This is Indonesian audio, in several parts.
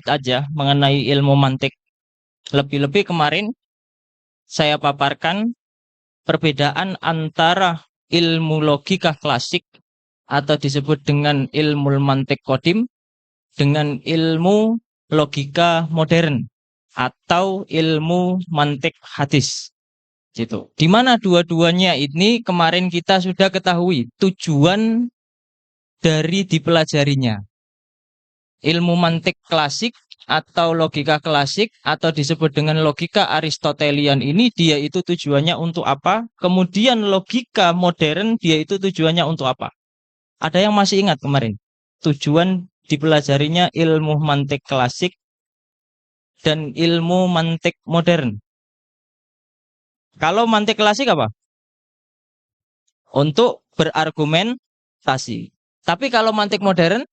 aja mengenai ilmu mantik. Lebih-lebih kemarin saya paparkan perbedaan antara ilmu logika klasik atau disebut dengan ilmu mantik kodim dengan ilmu logika modern atau ilmu mantik hadis. Gitu. Di mana dua-duanya ini kemarin kita sudah ketahui tujuan dari dipelajarinya. Ilmu mantik klasik atau logika klasik atau disebut dengan logika Aristotelian ini dia itu tujuannya untuk apa? Kemudian logika modern dia itu tujuannya untuk apa? Ada yang masih ingat kemarin? Tujuan dipelajarinya ilmu mantik klasik dan ilmu mantik modern. Kalau mantik klasik apa? Untuk berargumentasi. Tapi kalau mantik modern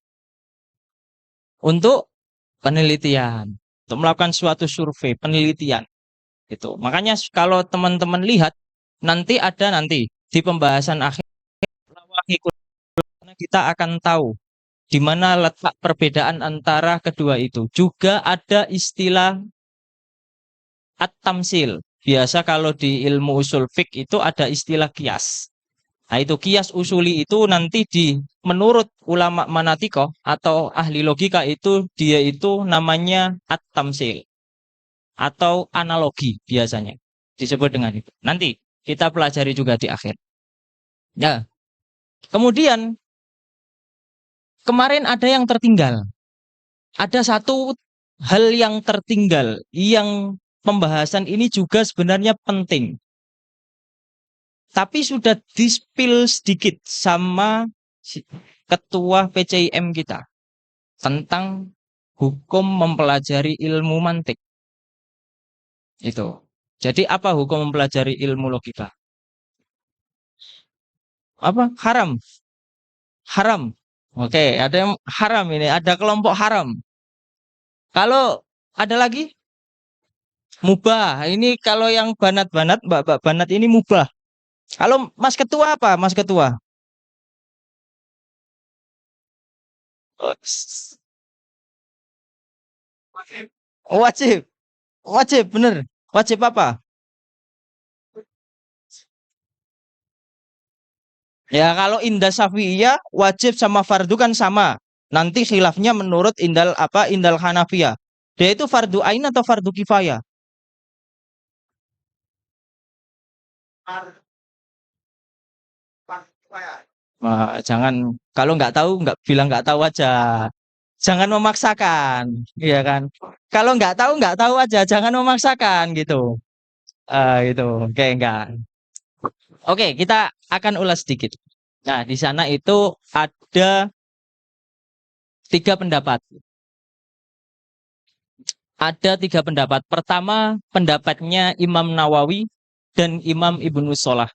untuk penelitian, untuk melakukan suatu survei penelitian itu. Makanya kalau teman-teman lihat nanti di pembahasan akhir kita akan tahu di mana letak perbedaan antara kedua itu. Juga ada istilah at-tamsil. Biasa kalau di ilmu usul fiqh itu ada istilah kias. Nah itu kias usuli itu nanti menurut ulama manatiko atau ahli logika itu dia itu namanya at-tamsil atau analogi biasanya disebut dengan itu. Nanti kita pelajari juga di akhir. Ya, kemudian kemarin ada yang tertinggal. Ada satu hal yang tertinggal yang pembahasan ini juga sebenarnya penting. Tapi sudah di-spill sedikit sama ketua PCIM kita tentang hukum mempelajari ilmu mantik. Itu. Jadi apa hukum mempelajari ilmu logika? Apa? Haram. Haram. Oke, ada yang haram ini, ada kelompok haram. Kalau ada lagi mubah. Ini kalau yang banat-banat, mbak-mbak banat ini mubah. Kalau Mas Ketua apa, Mas Ketua? Oh, wajib, wajib, bener. Wajib apa? Ya kalau Indah Syafi'iyah wajib sama fardu kan sama. Nanti khilafnya menurut Indal Hanafiyah. Dia itu fardu ain atau fardu kifayah? Wah, jangan kalau nggak tahu nggak bilang nggak tahu aja. Jangan memaksakan, iya kan? Kalau nggak tahu aja. Jangan memaksakan gitu. Gitu. Oke, enggak. Oke, kita akan ulas sedikit. Nah, di sana itu ada tiga pendapat. Ada tiga pendapat. Pertama, pendapatnya Imam Nawawi dan Imam Ibnu Sholah.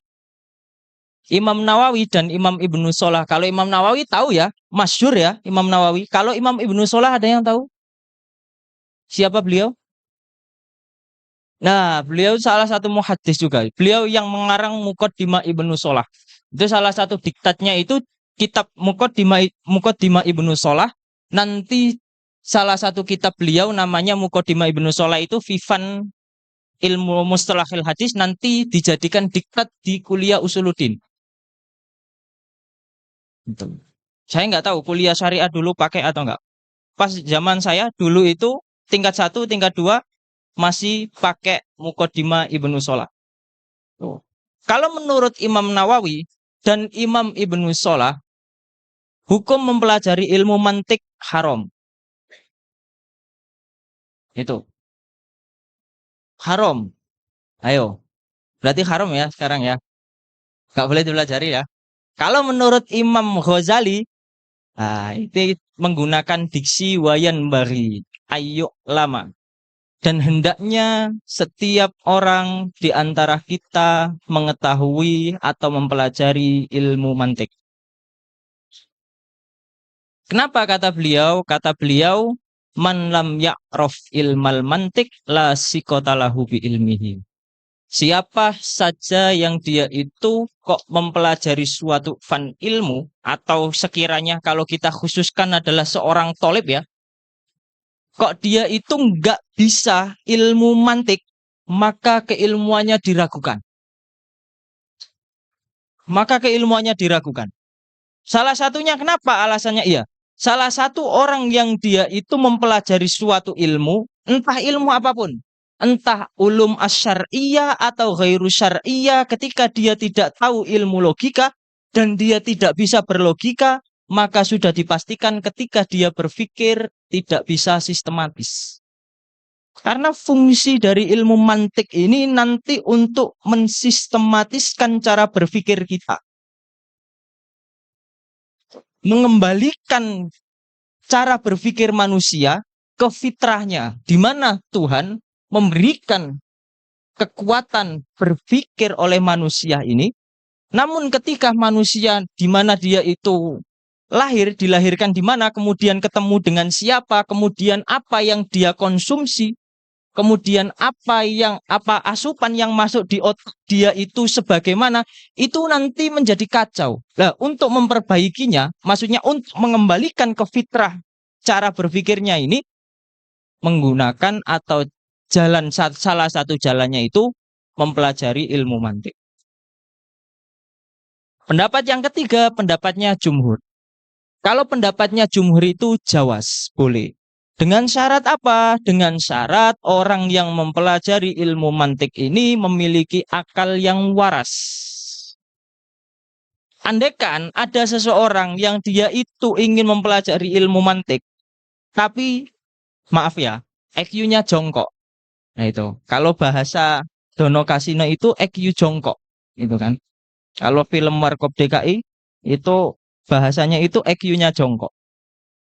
Imam Nawawi dan Imam Ibnu Sholah. Kalau Imam Nawawi tahu ya, masyhur ya Imam Nawawi. Kalau Imam Ibnu Sholah ada yang tahu? Siapa beliau? Nah, beliau salah satu muhaddis juga. Beliau yang mengarang Muqaddimah Ibnu Sholah. Itu salah satu diktatnya itu kitab Muqaddimah Ibnu Sholah. Nanti salah satu kitab beliau namanya Muqaddimah Ibnu Sholah itu Fifan ilmu mustalahil hadis nanti dijadikan diktat di kuliah Usuluddin. Gitu. Saya nggak tahu kuliah syariah dulu pakai atau enggak. Pas zaman saya dulu itu tingkat 1, tingkat 2 masih pakai Muqaddimah Ibnu Sholah. Tuh. Kalau menurut Imam Nawawi dan Imam Ibnu Sholah, hukum mempelajari ilmu mantik haram. Itu haram. Ayo, berarti haram ya sekarang ya. Nggak boleh dipelajari ya. Kalau menurut Imam Ghazali, nah, itu menggunakan diksi wayan bari, ayo lama. Dan hendaknya setiap orang di antara kita mengetahui atau mempelajari ilmu mantik. Kenapa kata beliau? Kata beliau, man lam ya'raf ilmal mantik la sikotalahu bi ilmihi. Siapa saja yang dia itu kok mempelajari suatu fan ilmu atau sekiranya kalau kita khususkan adalah seorang tolib ya, kok dia itu nggak bisa ilmu mantik, maka keilmuannya diragukan. Maka keilmuannya diragukan. Salah satunya kenapa alasannya iya? Salah satu orang yang dia itu mempelajari suatu ilmu, entah ilmu apapun, entah ulum asyariyah atau ghairu syariyah, ketika dia tidak tahu ilmu logika dan dia tidak bisa berlogika, maka sudah dipastikan ketika dia berpikir tidak bisa sistematis. Karena fungsi dari ilmu mantik ini nanti untuk mensistematiskan cara berpikir kita. Mengembalikan cara berpikir manusia ke fitrahnya, di mana Tuhan memberikan kekuatan berpikir oleh manusia ini. Namun ketika manusia di mana dia itu dilahirkan di mana, kemudian ketemu dengan siapa, kemudian apa yang dia konsumsi, kemudian apa asupan yang masuk di otak dia itu sebagaimana, itu nanti menjadi kacau. Nah, untuk memperbaikinya, maksudnya untuk mengembalikan ke fitrah cara berpikirnya ini, menggunakan atau salah satu jalannya itu mempelajari ilmu mantik. Pendapat yang ketiga, pendapatnya jumhur. Kalau pendapatnya jumhur itu jawas, boleh. Dengan syarat apa? Dengan syarat orang yang mempelajari ilmu mantik ini memiliki akal yang waras. Andaikan ada seseorang yang dia itu ingin mempelajari ilmu mantik, tapi maaf ya, IQ-nya jongkok. Nah itu, kalau bahasa Dono Kasino itu IQ jongkok, itu kan. Kalau film Warkop DKI itu bahasanya itu IQ-nya jongkok.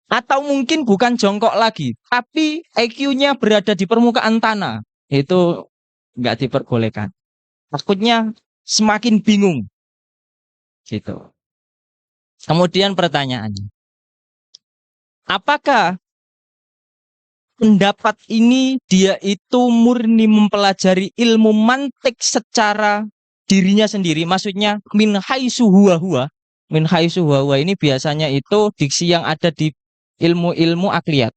Atau mungkin bukan jongkok lagi, tapi IQ-nya berada di permukaan tanah. Itu nggak diperbolehkan. Takutnya semakin bingung. Gitu. Kemudian pertanyaannya, apakah pendapat ini dia itu murni mempelajari ilmu mantik secara dirinya sendiri? Maksudnya min haitsu huwa huwa. Min haitsu huwa huwa ini biasanya itu diksi yang ada di ilmu-ilmu akliyat.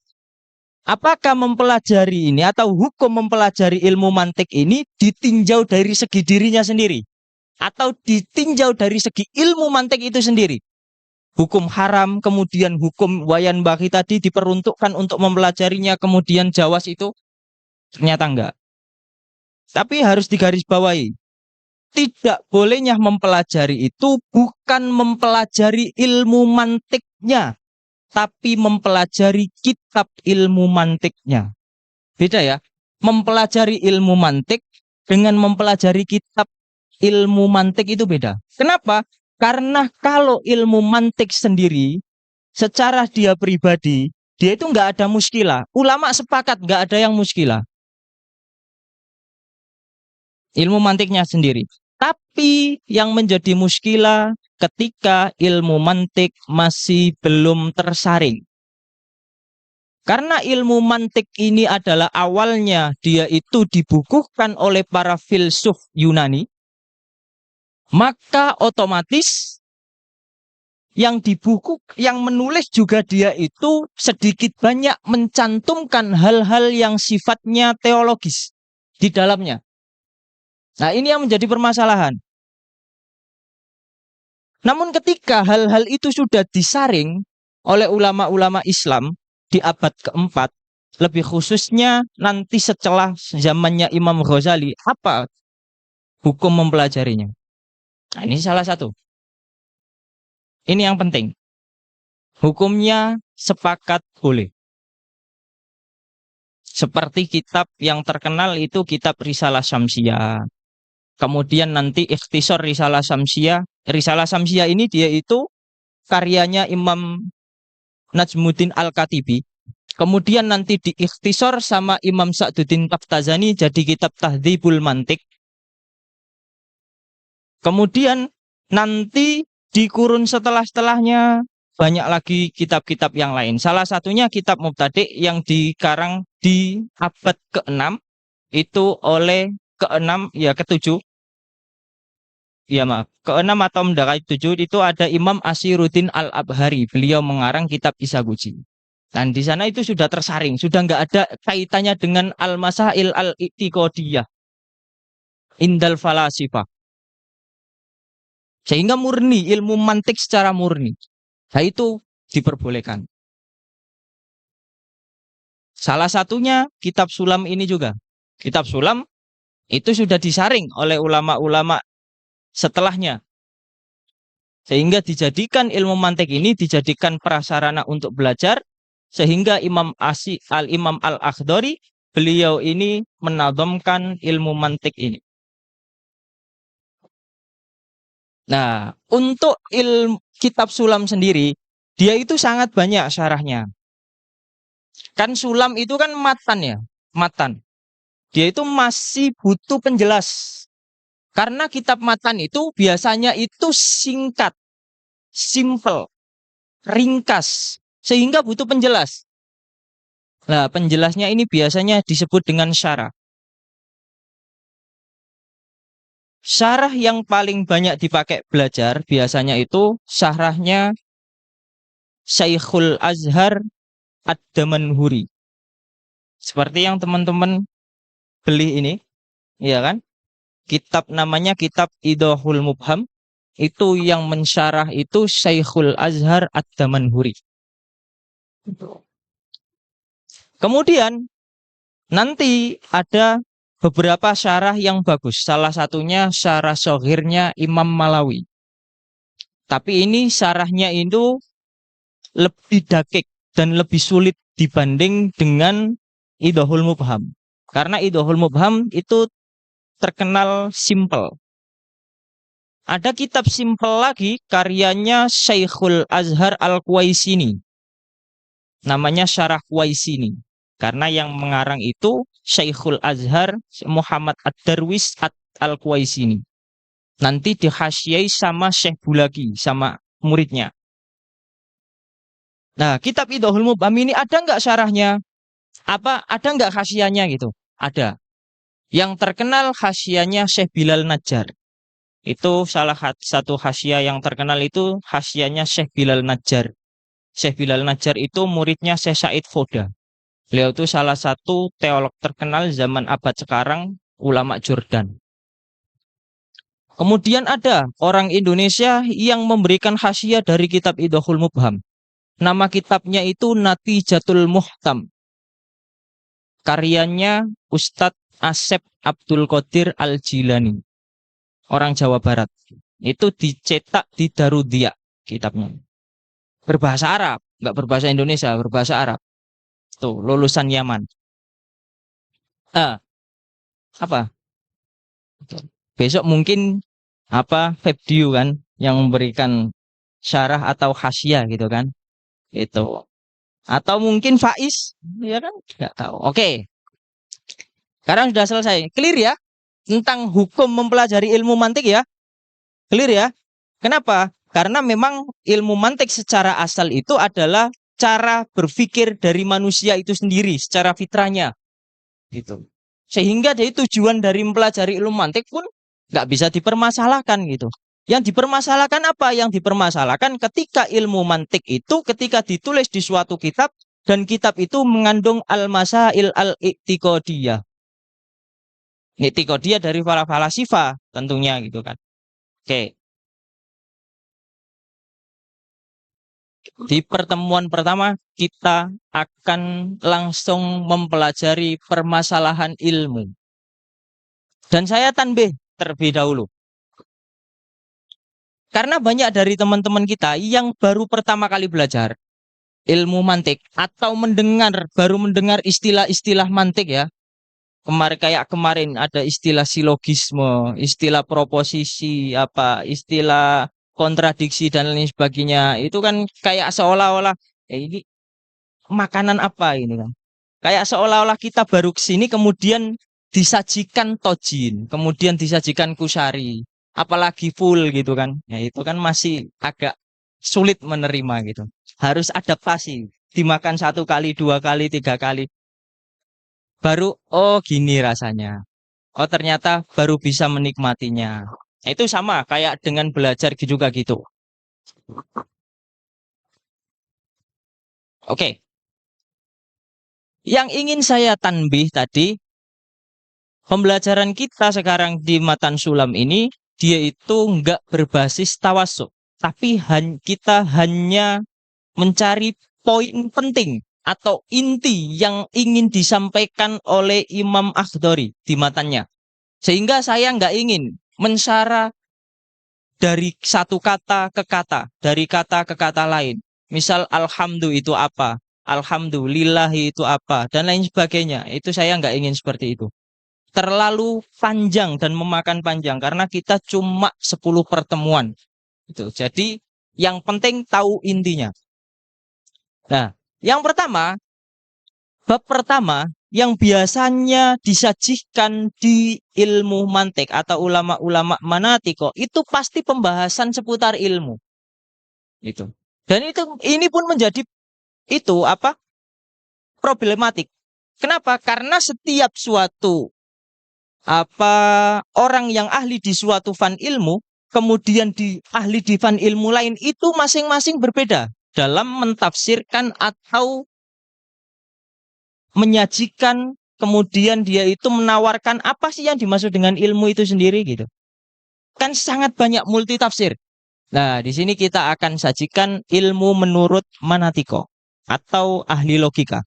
Apakah mempelajari ini atau hukum mempelajari ilmu mantik ini ditinjau dari segi dirinya sendiri? Atau ditinjau dari segi ilmu mantik itu sendiri? Hukum haram, kemudian hukum wayan baki tadi diperuntukkan untuk mempelajarinya, kemudian jawas itu ternyata enggak. Tapi harus digarisbawahi, tidak bolehnya mempelajari itu bukan mempelajari ilmu mantiknya, tapi mempelajari kitab ilmu mantiknya. Beda ya, mempelajari ilmu mantik dengan mempelajari kitab ilmu mantik itu beda. Kenapa? Karena kalau ilmu mantik sendiri, secara dia pribadi, dia itu nggak ada muskilah. Ulama sepakat nggak ada yang muskilah. Ilmu mantiknya sendiri. Tapi yang menjadi muskilah ketika ilmu mantik masih belum tersaring. Karena ilmu mantik ini adalah awalnya dia itu dibukukan oleh para filsuf Yunani, maka otomatis yang menulis juga dia itu sedikit banyak mencantumkan hal-hal yang sifatnya teologis di dalamnya. Nah, ini yang menjadi permasalahan. Namun ketika hal-hal itu sudah disaring oleh ulama-ulama Islam di abad keempat, lebih khususnya nanti setelah zamannya Imam Ghazali, apa hukum mempelajarinya? Nah, ini salah satu. Ini yang penting. Hukumnya sepakat boleh. Seperti kitab yang terkenal itu kitab Risalah Syamsiyah. Kemudian nanti ikhtisar Risalah Syamsiyah. Risalah Syamsiyah ini dia itu karyanya Imam Najmuddin Al-Katibi. Kemudian nanti diikhtisar sama Imam Sa'duddin Taftazani jadi kitab Tahdzibul Mantik. Kemudian nanti di kurun setelahnya banyak lagi kitab-kitab yang lain. Salah satunya kitab Mubtadi' yang dikarang di abad ke-6 itu oleh ke-7. Ya maaf, ke-6 atau mendekati 7 itu ada Imam Asiruddin Al-Abhari. Beliau mengarang kitab Isaguji. Dan di sana itu sudah tersaring, sudah nggak ada kaitannya dengan al-masail al-i'tiqadiyah indal falasifah. Sehingga murni, ilmu mantik secara murni. Nah itu diperbolehkan. Salah satunya kitab Sulam ini juga. Kitab Sulam itu sudah disaring oleh ulama-ulama setelahnya. Sehingga dijadikan ilmu mantik ini dijadikan prasarana untuk belajar. Sehingga Al-Imam Al-Akhdari, beliau ini menadhamkan ilmu mantik ini. Nah, untuk kitab Sulam sendiri, dia itu sangat banyak syarahnya. Kan Sulam itu kan matan ya, matan. Dia itu masih butuh penjelas. Karena kitab matan itu biasanya itu singkat, simple, ringkas, sehingga butuh penjelas. Nah, penjelasnya ini biasanya disebut dengan syarah. Syarah yang paling banyak dipakai belajar biasanya itu syarahnya Syekhul Azhar Ad-Damanhuri. Seperti yang teman-teman beli ini, ya kan? Kitab namanya kitab Idahul Mubham. Itu yang mensyarah itu Syekhul Azhar Ad-Damanhuri. Kemudian nanti ada beberapa syarah yang bagus. Salah satunya syarah sohirnya Imam Malawi. Tapi ini syarahnya itu lebih dakik dan lebih sulit dibanding dengan Idahul Mubham. Karena Idahul Mubham itu terkenal simple. Ada kitab simple lagi karyanya Syekhul Azhar Al-Quwaisini. Namanya Syarah Quwaisini. Karena yang mengarang itu Syekhul Azhar Muhammad Ad-Darwis Al-Quwaisini. Nanti dihasyiai sama Syekh Bulaki, sama muridnya. Nah, kitab Idahul Mubham ini ada nggak syarahnya? Ada nggak khasiannya gitu? Ada. Yang terkenal khasiannya Syekh Bilal Najjar. Itu salah satu khasiah yang terkenal itu khasiannya Syekh Bilal Najjar. Syekh Bilal Najjar itu muridnya Syekh Said Foda. Beliau itu salah satu teolog terkenal zaman abad sekarang, ulama Jordan. Kemudian ada orang Indonesia yang memberikan khasiah dari kitab Idahul Mubham. Nama kitabnya itu Natijatul Muhkam. Karyanya Ustadz Asep Abdul Qadir Al-Jilani. Orang Jawa Barat. Itu dicetak di Darudia kitabnya. Berbahasa Arab, nggak berbahasa Indonesia, berbahasa Arab. Tuh, lulusan Yaman. Apa? Besok mungkin Febdio kan yang memberikan syarah atau khasiah gitu kan. Itu. Atau mungkin Faiz, ya kan? Nggak tahu. Oke. Sekarang sudah selesai. Clear ya? Tentang hukum mempelajari ilmu mantik ya. Clear ya? Kenapa? Karena memang ilmu mantik secara asal itu adalah cara berpikir dari manusia itu sendiri secara fitrahnya. Gitu. Sehingga dari tujuan dari mempelajari ilmu mantik pun nggak bisa dipermasalahkan gitu. Yang dipermasalahkan apa? Yang dipermasalahkan ketika ilmu mantik itu ketika ditulis di suatu kitab dan kitab itu mengandung al-masail al-i'tiqadiyah. I'tiqadiyah dari para falasifah tentunya gitu kan. Oke. Di pertemuan pertama kita akan langsung mempelajari permasalahan ilmu. Dan saya tanbih terlebih dahulu. Karena banyak dari teman-teman kita yang baru pertama kali belajar ilmu mantik atau baru mendengar istilah-istilah mantik ya. Kemarin ada istilah silogisme, istilah proposisi, istilah kontradiksi dan lain sebagainya. Itu kan kayak seolah-olah ini makanan apa ini kan. Kayak seolah-olah kita baru kesini kemudian disajikan tojin, kemudian disajikan kusari, apalagi full gitu kan. Ya itu kan masih agak sulit menerima gitu. Harus adaptasi, dimakan 1 kali, 2 kali, 3 kali. Baru, oh gini rasanya. Oh ternyata baru bisa menikmatinya. Itu sama kayak dengan belajar juga gitu. Oke. Yang ingin saya tanbih tadi, pembelajaran kita sekarang di Matan Sulam ini, dia itu nggak berbasis tawasuk. Tapi kita hanya mencari poin penting atau inti yang ingin disampaikan oleh Imam Akhdari di matanya. Sehingga saya nggak ingin mensyarah dari satu kata ke kata, dari kata ke kata lain. Misal alhamdu itu apa, alhamdulillah itu apa, dan lain sebagainya. Itu saya nggak ingin seperti itu. Terlalu panjang dan memakan panjang karena kita cuma 10 pertemuan. Itu. Jadi yang penting tahu intinya. Nah, yang pertama, bab pertama yang biasanya disajikan di ilmu mantik atau ulama-ulama manatiko itu pasti pembahasan seputar ilmu itu. Dan ini pun menjadi itu apa? Problematik. Kenapa? Karena setiap suatu apa orang yang ahli di suatu fan ilmu kemudian ahli di fan ilmu lain itu masing-masing berbeda dalam mentafsirkan atau menyajikan, kemudian dia itu menawarkan apa sih yang dimaksud dengan ilmu itu sendiri gitu. Kan sangat banyak multi tafsir. Nah, di sini kita akan sajikan ilmu menurut Manatiko atau ahli logika.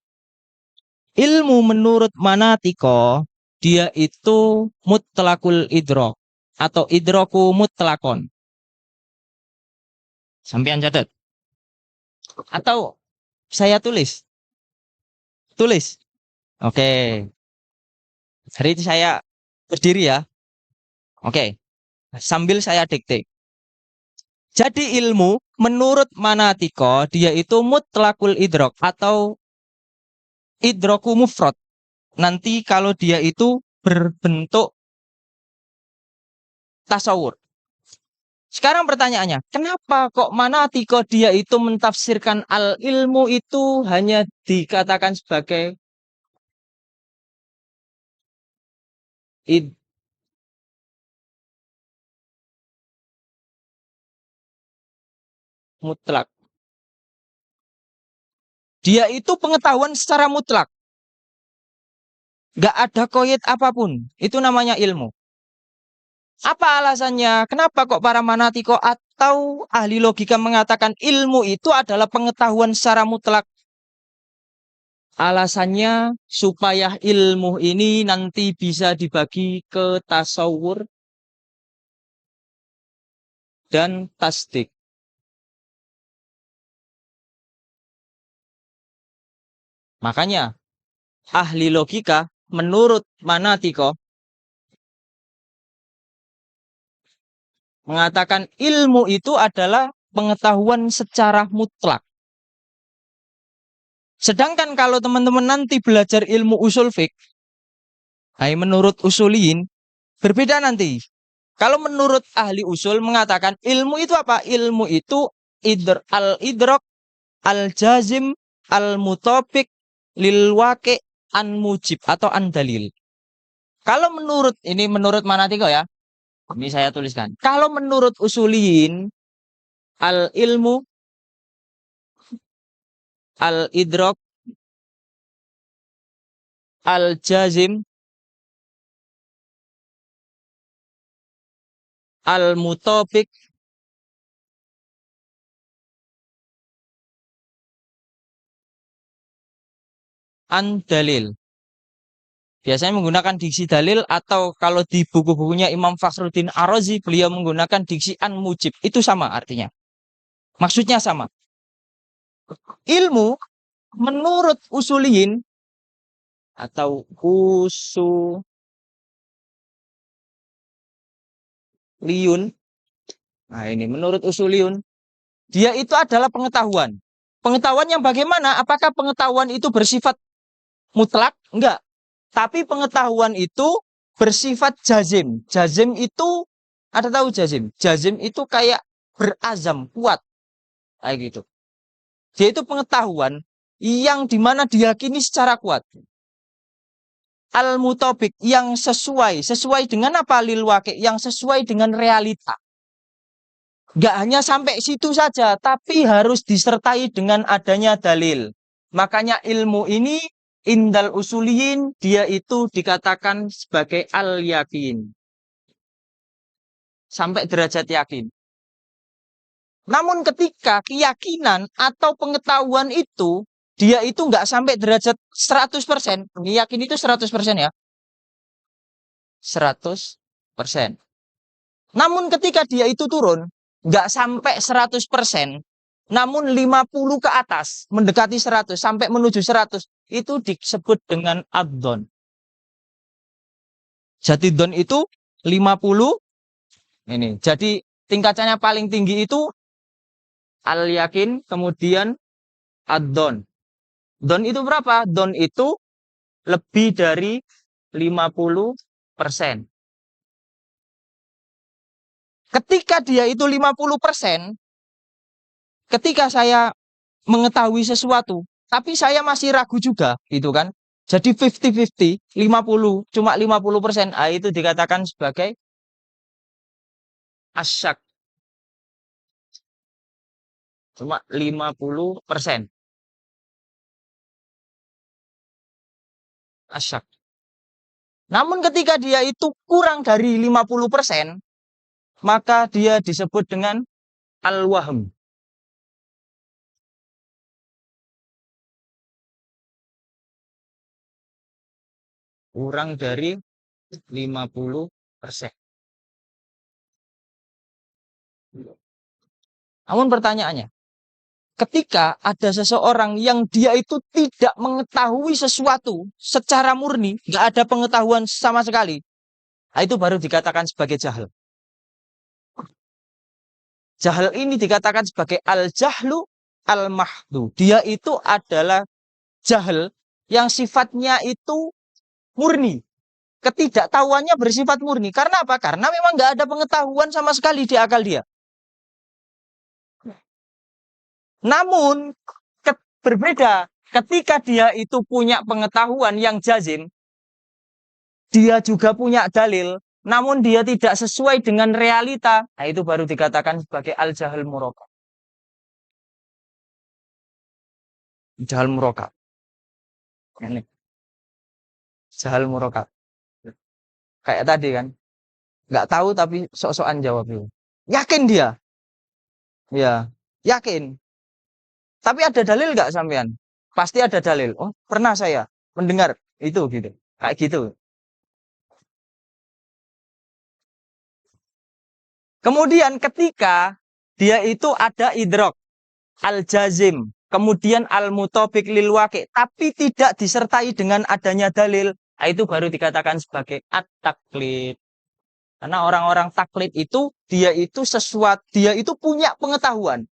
Ilmu menurut Manatiko, dia itu mutlakul idrok atau idroku mutlakon. Sampean catat. Atau saya tulis. Tulis. Oke. Hari ini saya berdiri ya. Oke. Sambil saya dikte. Jadi ilmu menurut Manatiko dia itu mutlakul idrok atau idroku mufrad. Nanti kalau dia itu berbentuk tasawur. Sekarang pertanyaannya, kenapa kok Manatiko dia itu mentafsirkan al-ilmu itu hanya dikatakan sebagai id mutlak. Dia itu pengetahuan secara mutlak. Gak ada koyit apapun. Itu namanya ilmu. Apa alasannya? Kenapa kok para manatiko atau ahli logika mengatakan ilmu itu adalah pengetahuan secara mutlak? Alasannya supaya ilmu ini nanti bisa dibagi ke tasawur dan tasdik. Makanya ahli logika menurut Manatiko mengatakan ilmu itu adalah pengetahuan secara mutlak. Sedangkan kalau teman-teman nanti belajar ilmu usul fiqh, menurut usuliyin, berbeda nanti. Kalau menurut ahli usul mengatakan ilmu itu apa? Ilmu itu al-idrok, al-jazim, al-mutopik, lil waqi, an mujib atau an dalil. Kalau menurut Manatiko ya, ini saya tuliskan. Kalau menurut usuliyin, al-ilmu, al-idrok, al-jazim, al-mutopik, an dalil. Biasanya menggunakan diksi dalil atau kalau di buku-bukunya Imam Fakhruddin Ar-Razi beliau menggunakan diksi an mujib. Itu sama artinya. Maksudnya sama. Ilmu menurut usuliyin atau usuliyun. Nah, ini menurut usuliun dia itu adalah pengetahuan. Pengetahuan yang bagaimana? Apakah pengetahuan itu bersifat mutlak? Enggak. Tapi pengetahuan itu bersifat jazim. Jazim itu, ada tahu jazim? Jazim itu kayak berazam, kuat. Kayak gitu. Dia itu pengetahuan yang dimana diyakini secara kuat. Al-mutobik yang sesuai. Sesuai dengan apa lil waqi? Yang sesuai dengan realita. Gak hanya sampai situ saja, tapi harus disertai dengan adanya dalil. Makanya ilmu ini Indal usuliyin dia itu dikatakan sebagai al-yakin. Sampai derajat yakin. Namun ketika keyakinan atau pengetahuan itu, dia itu nggak sampai derajat 100%. Yakin itu 100% ya. 100%. Namun ketika dia itu turun, nggak sampai 100%, namun 50 ke atas, mendekati 100, sampai menuju 100, itu disebut dengan ad-dhon. Jadi dhon itu 50, ini. Jadi tingkatannya paling tinggi itu al-yakin, kemudian ad-dhon. Dhon itu berapa? Dhon itu lebih dari 50%. Ketika dia itu 50%, ketika saya mengetahui sesuatu, tapi saya masih ragu juga, gitu kan? Jadi 50-50, 50, cuma 50%, itu dikatakan sebagai asyak. Cuma 50%. Asyak. Namun ketika dia itu kurang dari 50%, maka dia disebut dengan al-wahm. Kurang dari 50%. Namun pertanyaannya, ketika ada seseorang yang dia itu tidak mengetahui sesuatu secara murni, nggak ada pengetahuan sama sekali, nah itu baru dikatakan sebagai jahil. Jahil ini dikatakan sebagai al-jahlu al-mahdu. Dia itu adalah jahil yang sifatnya itu murni. Ketidaktahuannya bersifat murni. Karena apa? Karena memang nggak ada pengetahuan sama sekali di akal dia. Namun berbeda ketika dia itu punya pengetahuan yang jazim, dia juga punya dalil, namun dia tidak sesuai dengan realita. Nah, itu baru dikatakan sebagai al-jahil murakkab. Jahal murakkab. Ini jahal murakkab. Kayak tadi kan, nggak tahu tapi sok-sokan jawab itu. Yakin dia, ya yakin. Tapi ada dalil nggak sampean? Pasti ada dalil. Oh, pernah saya mendengar itu gitu. Kayak gitu. Kemudian ketika dia itu ada idrok al-jazim, kemudian al-mutafiq lil waqi, tapi tidak disertai dengan adanya dalil, itu baru dikatakan sebagai at-taklid. Karena orang-orang taklid itu dia itu sesuatu, dia itu punya pengetahuan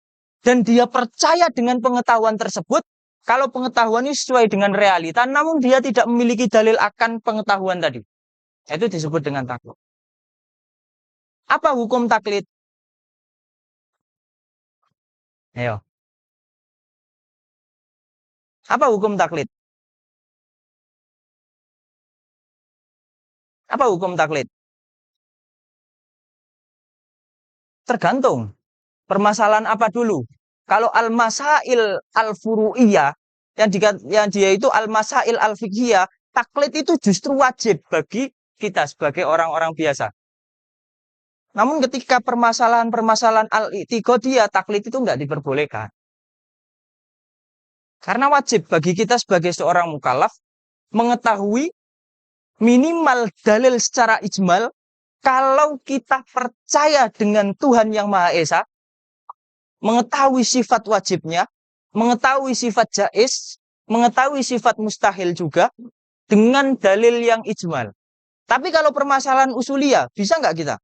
dan dia percaya dengan pengetahuan tersebut. Kalau pengetahuan ini sesuai dengan realita, namun dia tidak memiliki dalil akan pengetahuan tadi. Itu disebut dengan taklid. Apa hukum taklid? Ayo. Apa hukum taklid? Apa hukum taklid? Tergantung. Permasalahan apa dulu? Kalau al-masail al-furu'iyah, yang dia itu al-masail al-fiqhiyah, taklid itu justru wajib bagi kita sebagai orang-orang biasa. Namun ketika permasalahan-permasalahan al-i'tiqadiyah, taklid itu nggak diperbolehkan. Karena wajib bagi kita sebagai seorang mukallaf mengetahui minimal dalil secara ijmal. Kalau kita percaya dengan Tuhan yang Maha Esa, mengetahui sifat wajibnya, mengetahui sifat jaiz, mengetahui sifat mustahil juga, dengan dalil yang ijmal. Tapi kalau permasalahan usuliyah, bisa nggak kita?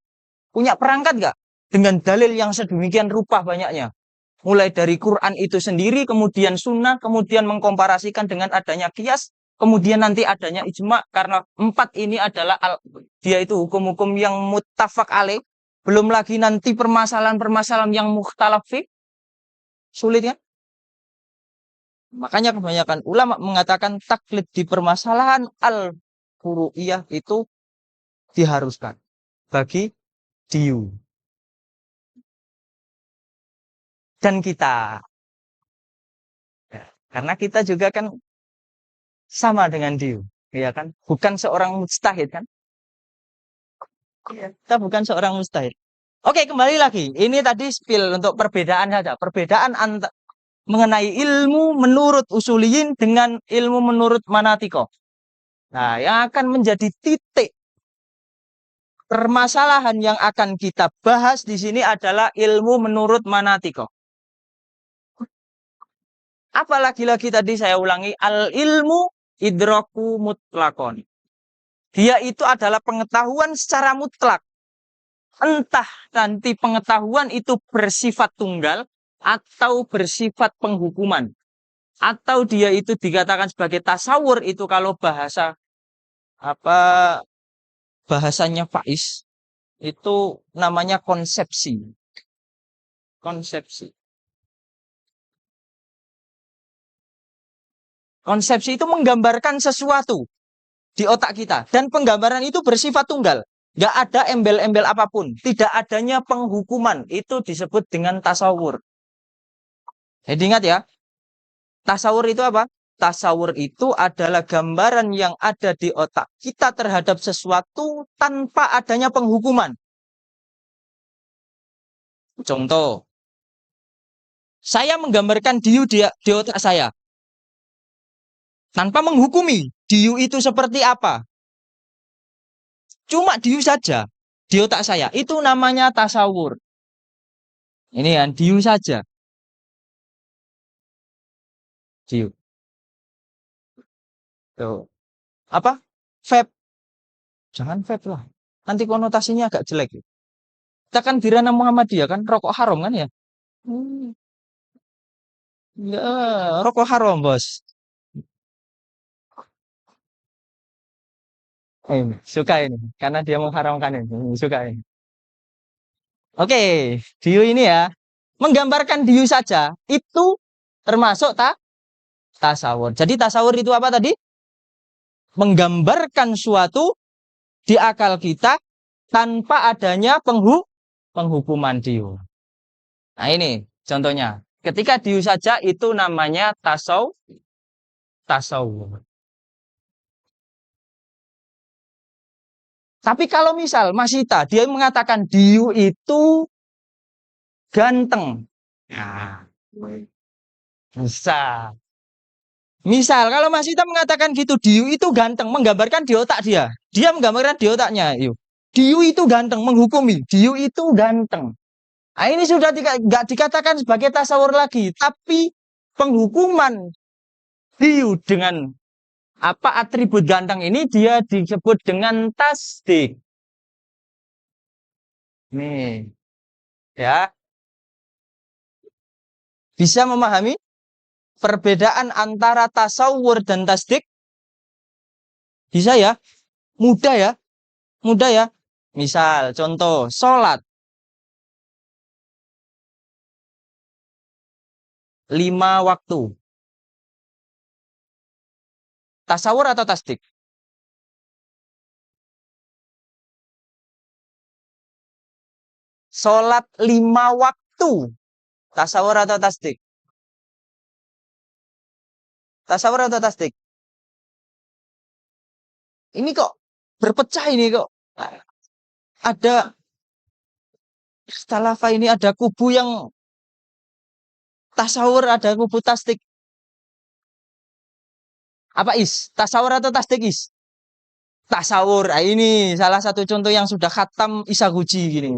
Punya perangkat nggak? Dengan dalil yang sedemikian rupa banyaknya. Mulai dari Quran itu sendiri, kemudian sunnah, kemudian mengkomparasikan dengan adanya qiyas, kemudian nanti adanya ijma, karena empat ini adalah dia itu hukum-hukum yang muttafaq alaih, belum lagi nanti permasalahan-permasalahan yang mukhtalaf fi, sulit kan? Makanya kebanyakan ulama mengatakan taklid di permasalahan al-furu'iyah itu diharuskan bagi diu dan kita. Ya, karena kita juga kan sama dengan diu, ya kan? Bukan seorang mustahid kan? Iya. Kita bukan seorang mustahid. Oke, kembali lagi. Ini tadi spill untuk perbedaan saja. Perbedaan mengenai ilmu menurut usuliyin dengan ilmu menurut manatiko. Nah, yang akan menjadi titik permasalahan yang akan kita bahas di sini adalah ilmu menurut manatiko. Apalagi lagi tadi saya ulangi, al ilmu idroku mutlakon. Dia itu adalah pengetahuan secara mutlak. Entah nanti pengetahuan itu bersifat tunggal atau bersifat penghukuman. Atau dia itu dikatakan sebagai tasawur, itu kalau apa bahasanya Faiz itu namanya konsepsi. Konsepsi. Konsepsi itu menggambarkan sesuatu di otak kita. Dan penggambaran itu bersifat tunggal. Nggak ada embel-embel apapun. Tidak adanya penghukuman. Itu disebut dengan tasawur. Jadi ingat ya, tasawur itu apa? Tasawur itu adalah gambaran yang ada di otak kita terhadap sesuatu tanpa adanya penghukuman. Contoh, saya menggambarkan diu di otak saya. Tanpa menghukumi diu itu seperti apa. Cuma diu saja di otak saya. Itu namanya tasawur. Ini kan diu saja. Diu. Tuh. Apa? Vape. Jangan vape lah. Nanti konotasinya agak jelek. Kita kan di ranah Muhammadiyah kan rokok haram kan ya? Hmm. Ya, rokok haram, Bos. Suka ini. Karena dia mengharamkan ini. Suka ini. Oke, diu ini ya. Menggambarkan diu saja. Itu termasuk tasawur. Jadi tasawur itu apa tadi? Menggambarkan suatu di akal kita tanpa adanya penghukuman diu. Nah ini contohnya. Ketika diu saja itu namanya tasawur. Tapi kalau misal Mas Ita, dia mengatakan diu itu ganteng. Nah, bisa. Misal kalau Mas Ita mengatakan gitu, diu itu ganteng, menggambarkan di otak dia. Dia menggambarkan di otaknya. Yuk. Diu itu ganteng, menghukumi. Diu itu ganteng. Nah, ini sudah nggak dikatakan sebagai tasawur lagi, tapi penghukuman diu dengan apa atribut ganteng ini dia disebut dengan tasdik. Nih, ya. Bisa memahami perbedaan antara tasawur dan tasdik? Bisa ya? Mudah ya? Mudah ya? Misal, contoh, sholat 5 waktu. Tasawur atau tasdik? Sholat 5 waktu. Tasawur atau tasdik? Tasawur atau tasdik? Ini kok berpecah ini kok. Ada Istalafa ini ada kubu yang tasawur, ada kubu tasdik. Apa is? Tasawur atau tasdik is? Tasawur. Nah, ini salah satu contoh yang sudah khatam Isaguji gini.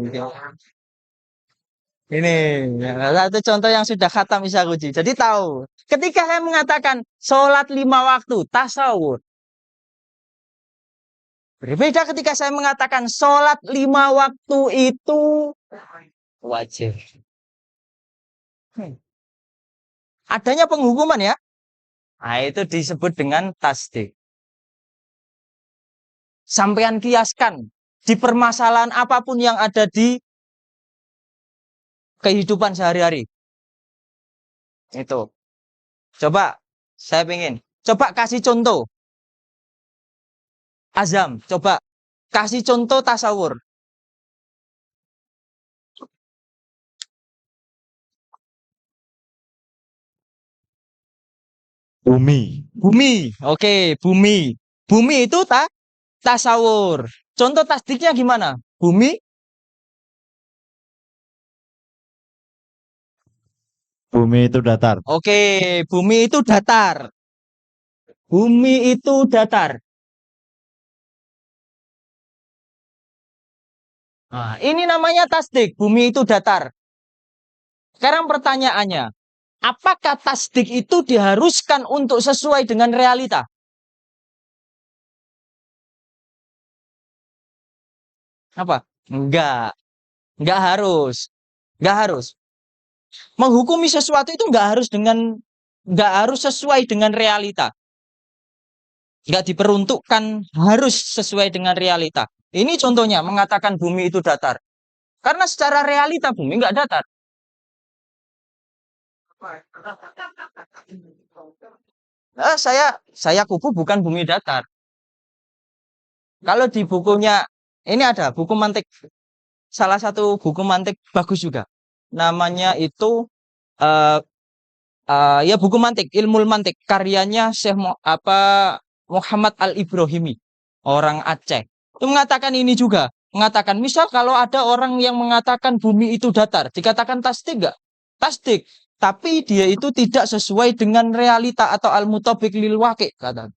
Ini salah satu contoh yang sudah khatam Isaguji. Jadi tahu. Ketika saya mengatakan sholat 5 waktu, tasawur. Berbeda ketika saya mengatakan sholat 5 waktu itu wajib. Adanya penghukuman ya. Nah, itu disebut dengan tasdik. Sampean kiaskan di permasalahan apapun yang ada di kehidupan sehari-hari. Itu. Coba saya pengen. Coba kasih contoh. Azam, coba kasih contoh tasawur. Bumi. Bumi. Oke, bumi. Bumi itu tasawur. Contoh tasdiknya gimana? Bumi. Bumi itu datar. Oke, bumi itu datar. Bumi itu datar. Nah, ini namanya tasdik. Bumi itu datar. Sekarang pertanyaannya, apakah tasdik itu diharuskan untuk sesuai dengan realita? Apa? Enggak harus. Enggak harus. Menghukumi sesuatu itu enggak harus sesuai dengan realita. Enggak diperuntukkan harus sesuai dengan realita. Ini contohnya mengatakan bumi itu datar. Karena secara realita bumi enggak datar. Saya kubu bukan bumi datar. Kalau di bukunya ini ada buku mantik, salah satu buku mantik bagus juga. Namanya itu eh, ya buku mantik, Ilmul Mantik, karyanya Muhammad Al-Ibrahimi, orang Aceh. Itu mengatakan ini juga, mengatakan misal kalau ada orang yang mengatakan bumi itu datar, dikatakan tasdik enggak? Tasdik, tapi dia itu tidak sesuai dengan realita atau al-mutabik lil waqi kata.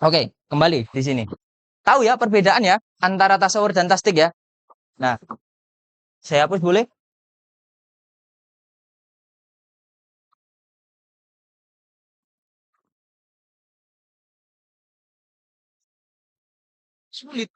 Oke, kembali di sini. Tahu ya perbedaan ya antara tasawur dan tasdik ya. Nah, saya hapus boleh? Sulit.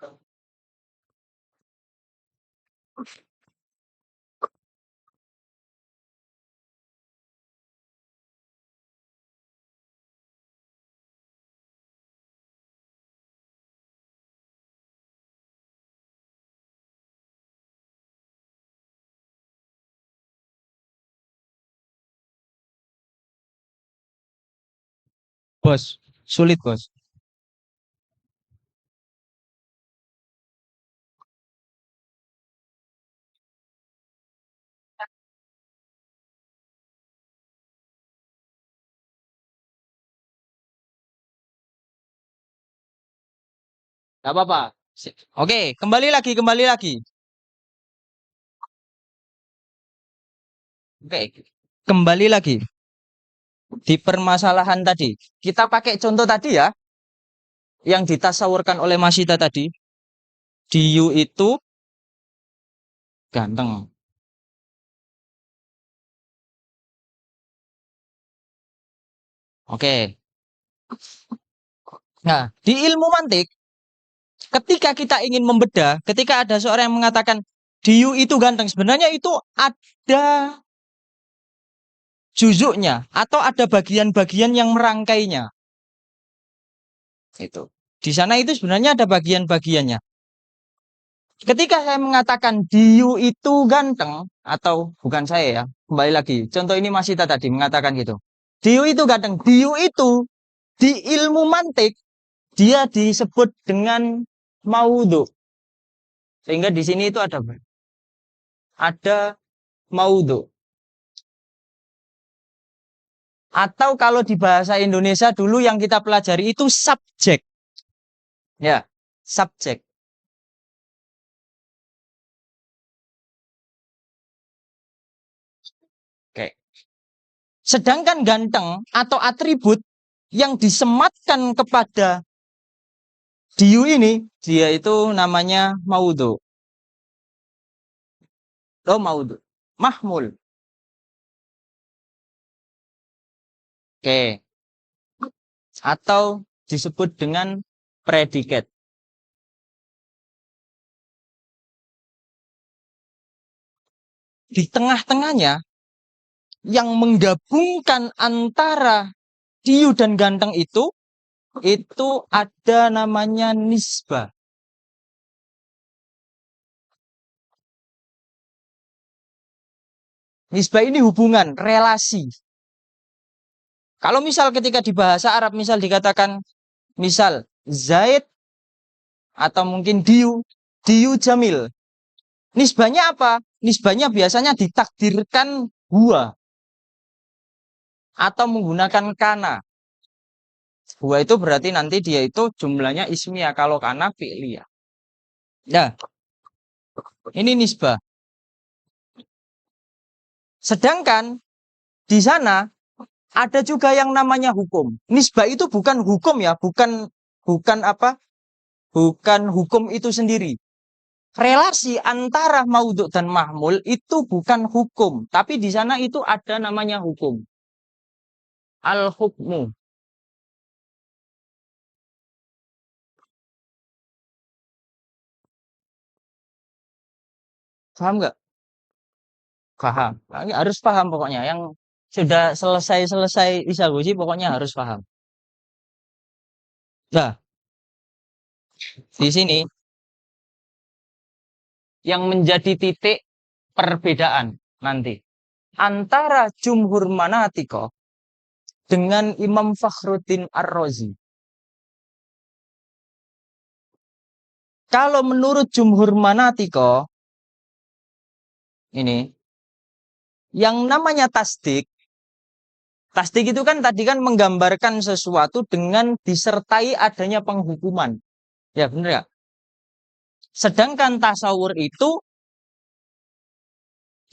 Bos, sulit bos. Gak apa-apa. Oke, kembali lagi. Oke, kembali lagi di permasalahan tadi. Kita pakai contoh tadi ya, yang ditasawurkan oleh Masita tadi. Diu itu ganteng. Oke. Nah, di ilmu mantik, ketika kita ingin membedah, ketika ada seorang yang mengatakan Diu itu ganteng, sebenarnya itu ada juzuknya atau ada bagian-bagian yang merangkainya. Itu. Di sana itu sebenarnya ada bagian-bagiannya. Ketika saya mengatakan Diu itu ganteng, atau bukan saya ya, kembali lagi. Contoh ini Masita tadi mengatakan gitu. Diu itu ganteng. Diu itu di ilmu mantik dia disebut dengan maudhu. Sehingga di sini itu ada maudhu. Atau kalau di bahasa Indonesia dulu yang kita pelajari itu subjek. Ya, subjek. Oke. Sedangkan ganteng atau atribut yang disematkan kepada Diu ini, dia itu namanya maudhu. Oh, maudhu. Mahmul. Oke. Atau disebut dengan predikat. Di tengah-tengahnya yang menggabungkan antara Diu dan ganteng itu ada namanya nisbah. Nisbah ini hubungan, relasi. Kalau misal ketika di bahasa Arab misal dikatakan misal Zaid atau mungkin Diu Jamil. Nisbahnya apa? Nisbahnya biasanya ditakdirkan huwa atau menggunakan kana. Huwa itu berarti nanti dia itu jumlahnya ismiyah, kalau kana fi'liyah. Nah, ini nisbah. Sedangkan di sana ada juga yang namanya hukum. Nisbah itu bukan hukum ya, bukan apa? Bukan hukum itu sendiri. Relasi antara maudhu dan mahmul itu bukan hukum, tapi di sana itu ada namanya hukum. Al-hukmu. Paham nggak? Paham. Nah, ini harus paham pokoknya. Yang sudah selesai isagosi pokoknya harus paham. Nah, di sini yang menjadi titik perbedaan nanti antara jumhur manatiko dengan Imam Fakhruddin Ar-Razi. Kalau menurut jumhur manatiko ini yang namanya tasdik itu kan tadi kan menggambarkan sesuatu dengan disertai adanya penghukuman. Ya benar ya? Sedangkan tasawur itu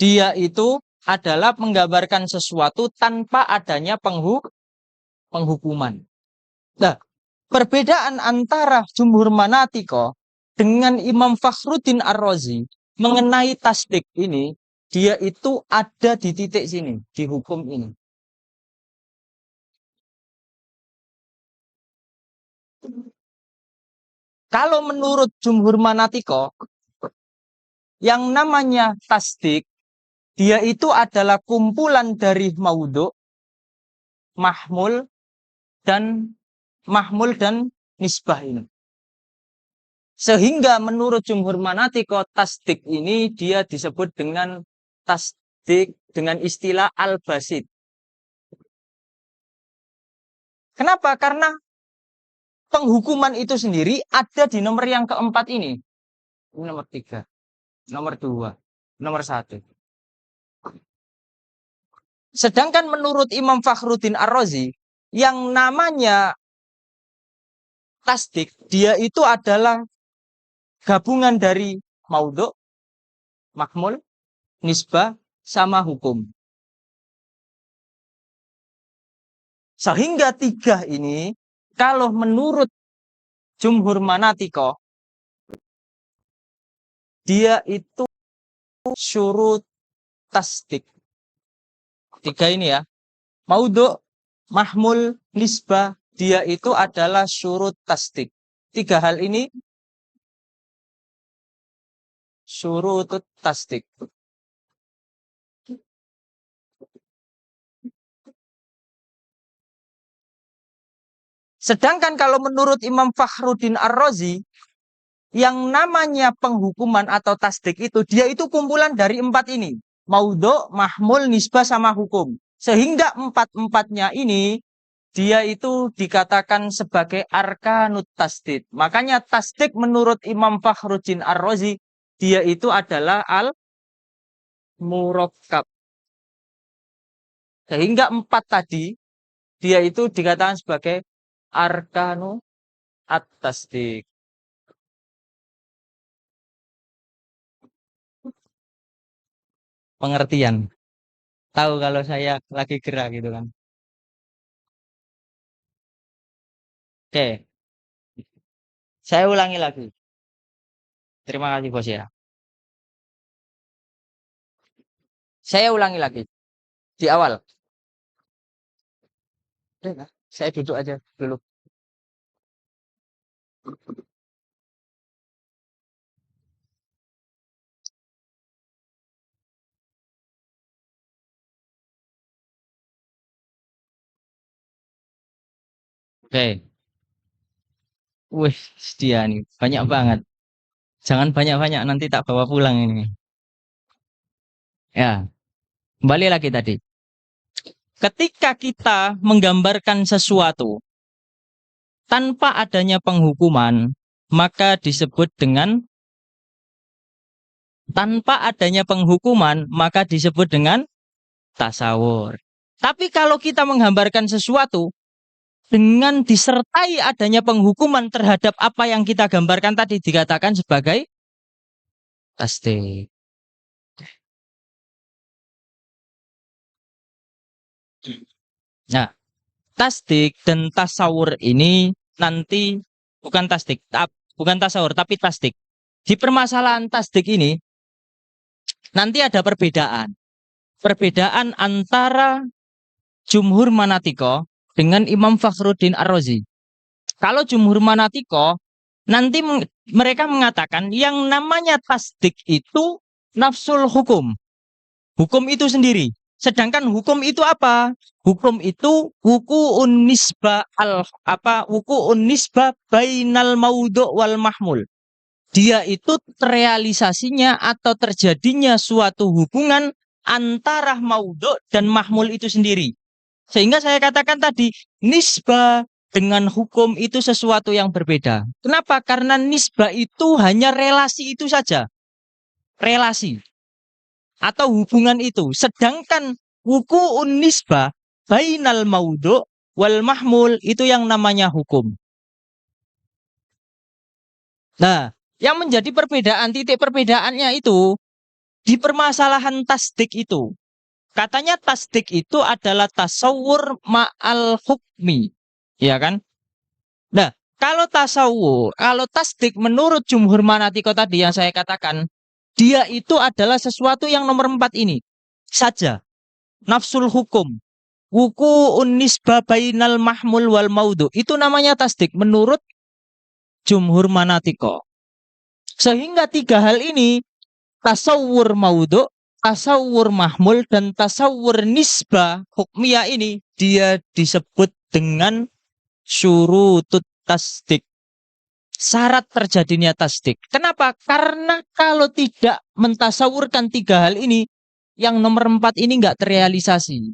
dia itu adalah menggambarkan sesuatu tanpa adanya penghukuman. Nah, perbedaan antara jumhur manatiko dengan Imam Fakhruddin Ar-Razi mengenai tasdik ini, dia itu ada di titik sini, di hukum ini. Kalau menurut jumhur manatiko, yang namanya tasdik, dia itu adalah kumpulan dari maudhu, mahmul dan nisbah ini. Sehingga menurut jumhur manatiko, tasdik ini dia disebut dengan tasdik dengan istilah al-basid. Kenapa? Karena penghukuman itu sendiri ada di nomor yang keempat ini. Ini nomor 3, nomor 2, nomor 1. Sedangkan menurut Imam Fakhruddin Ar-Razi, yang namanya tasdik, dia itu adalah gabungan dari maudhu, mahmul, nisbah, sama hukum. Sehingga 3 ini, kalau menurut jumhur manatiko, dia itu syurut tasdik. 3 ini ya. Maudhu, mahmul, nisbah, dia itu adalah syurut tasdik. 3 hal ini syurut tasdik. Sedangkan kalau menurut Imam Fakhruddin Ar-Razi, yang namanya penghukuman atau tasdik itu, dia itu kumpulan dari 4 ini. Maudhu, mahmul, nisbah, sama hukum. Sehingga 4-4-nya ini, dia itu dikatakan sebagai arkanut tasdik. Makanya tasdik menurut Imam Fakhruddin Ar-Razi, dia itu adalah al-murakkab. Sehingga 4 tadi, dia itu dikatakan sebagai arkanu at-tasdik. Pengertian. Tahu kalau saya lagi gerak gitu kan. Oke, saya ulangi lagi. Terima kasih bos ya. Saya ulangi lagi di awal. Saya duduk aja dulu. Oke. Wih, dia nih banyak banget. Jangan banyak-banyak nanti tak bawa pulang ini. Ya, kembali lagi tadi. Ketika kita menggambarkan sesuatu tanpa adanya penghukuman, maka disebut dengan tanpa adanya penghukuman, maka disebut dengan tasawur. Tapi kalau kita menggambarkan sesuatu dengan disertai adanya penghukuman terhadap apa yang kita gambarkan tadi dikatakan sebagai tasdik. Nah, tasdik dan tasawur ini nanti bukan tasdik, bukan tasawur tapi tasdik. Di permasalahan tasdik ini nanti ada perbedaan. Perbedaan antara Jumhur Manatiko dengan Imam Fakhruddin Ar-Razi. Kalau Jumhur Manatiko nanti mereka mengatakan yang namanya tasdik itu nafsul hukum. Hukum itu sendiri. Sedangkan hukum itu apa? Hukum itu wuku'un nisbah bainal maudhu' wal mahmul. Dia itu realisasinya atau terjadinya suatu hubungan antara maudhu' dan mahmul itu sendiri. Sehingga saya katakan tadi nisbah dengan hukum itu sesuatu yang berbeda. Kenapa? Karena nisbah itu hanya relasi itu saja. Relasi atau hubungan itu. Sedangkan wuku'un nisbah bainal maudhu' wal mahmul itu yang namanya hukum. Nah, yang menjadi perbedaan, titik perbedaannya itu di permasalahan tasdik itu. Katanya tasdik itu adalah tasawur ma'al hukmi. Ya kan? Nah, kalau tasawur, kalau tasdik menurut Jumhur Manatiko tadi yang saya katakan, dia itu adalah sesuatu yang nomor 4 ini saja. Nafsul hukum. Wuku'un nisbah bainal mahmul wal maudhu. Itu namanya tasdik menurut Jumhur Manatiko. Sehingga 3 hal ini, tasawur maudhu', tasawur mahmul, dan tasawur nisbah hukmiyah ini, dia disebut dengan syurutut tasdik. Syarat terjadinya tasdik. Kenapa? Karena kalau tidak mentasawurkan 3 hal ini, yang nomor 4 ini nggak terrealisasi.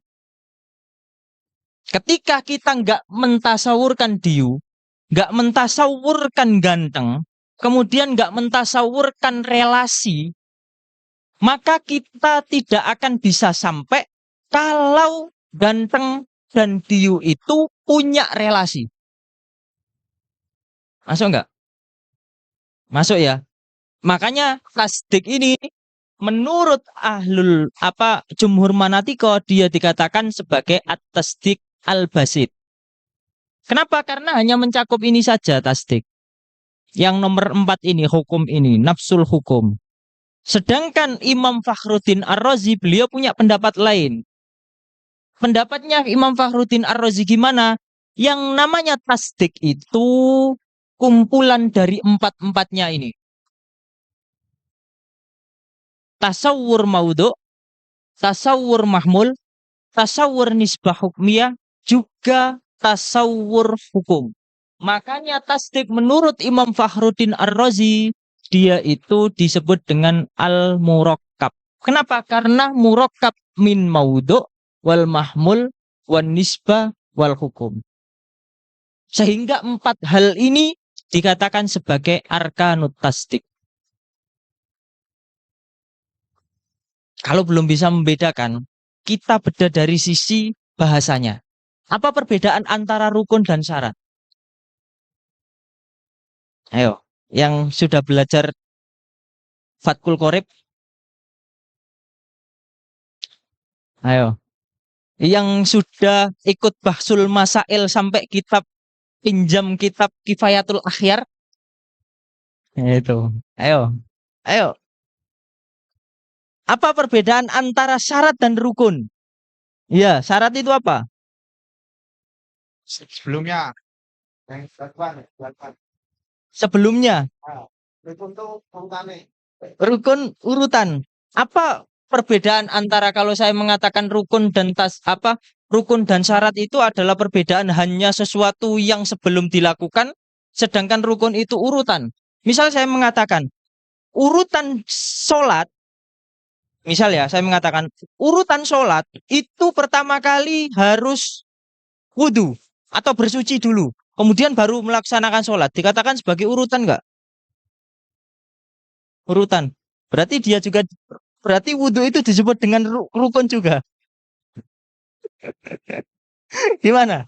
Ketika kita nggak mentasawurkan diu, nggak mentasawurkan ganteng, kemudian nggak mentasawurkan relasi, maka kita tidak akan bisa sampai kalau ganteng dan diu itu punya relasi. Masuk nggak? Masuk ya. Makanya tasdik ini menurut Jumhur Manatiko dia dikatakan sebagai at-tasdik al-basit. Kenapa? Karena hanya mencakup ini saja tasdik. Yang nomor 4 ini, hukum ini, nafsul hukum. Sedangkan Imam Fakhruddin Ar-Razi beliau punya pendapat lain. Pendapatnya Imam Fakhruddin Ar-Razi gimana? Yang namanya tasdik itu kumpulan dari 4-4-nya ini. Tasawur maudhu', tasawur mahmul, tasawur nisbah hukmiyah, juga tasawur hukum. Makanya tasdik menurut Imam Fakhruddin Ar-Razi, dia itu disebut dengan al-murakkab. Kenapa? Karena murakkab min maudhu' wal mahmul wan nisbah wal hukum. Sehingga 4 hal ini dikatakan sebagai arkanut tasdik. Kalau belum bisa membedakan, kita bedah dari sisi bahasanya. Apa perbedaan antara rukun dan syarat? Ayo, yang sudah belajar Fathul Qorib. Ayo. Yang sudah ikut Bahsul Masail sampai pinjam kitab Kifayatul Akhyar. Itu. Ayo. Ayo. Apa perbedaan antara syarat dan rukun? Ya, syarat itu apa? Sebelumnya. Sebelumnya. Rukun itu urutannya. Rukun urutan. Apa perbedaan antara kalau saya mengatakan rukun dan rukun dan syarat itu adalah perbedaan hanya sesuatu yang sebelum dilakukan, sedangkan rukun itu urutan. Misal saya mengatakan urutan sholat. Misal ya, saya mengatakan urutan sholat itu pertama kali harus wudhu atau bersuci dulu. Kemudian baru melaksanakan sholat. Dikatakan sebagai urutan enggak? Urutan. Berarti wudhu itu disebut dengan rukun juga. Gimana?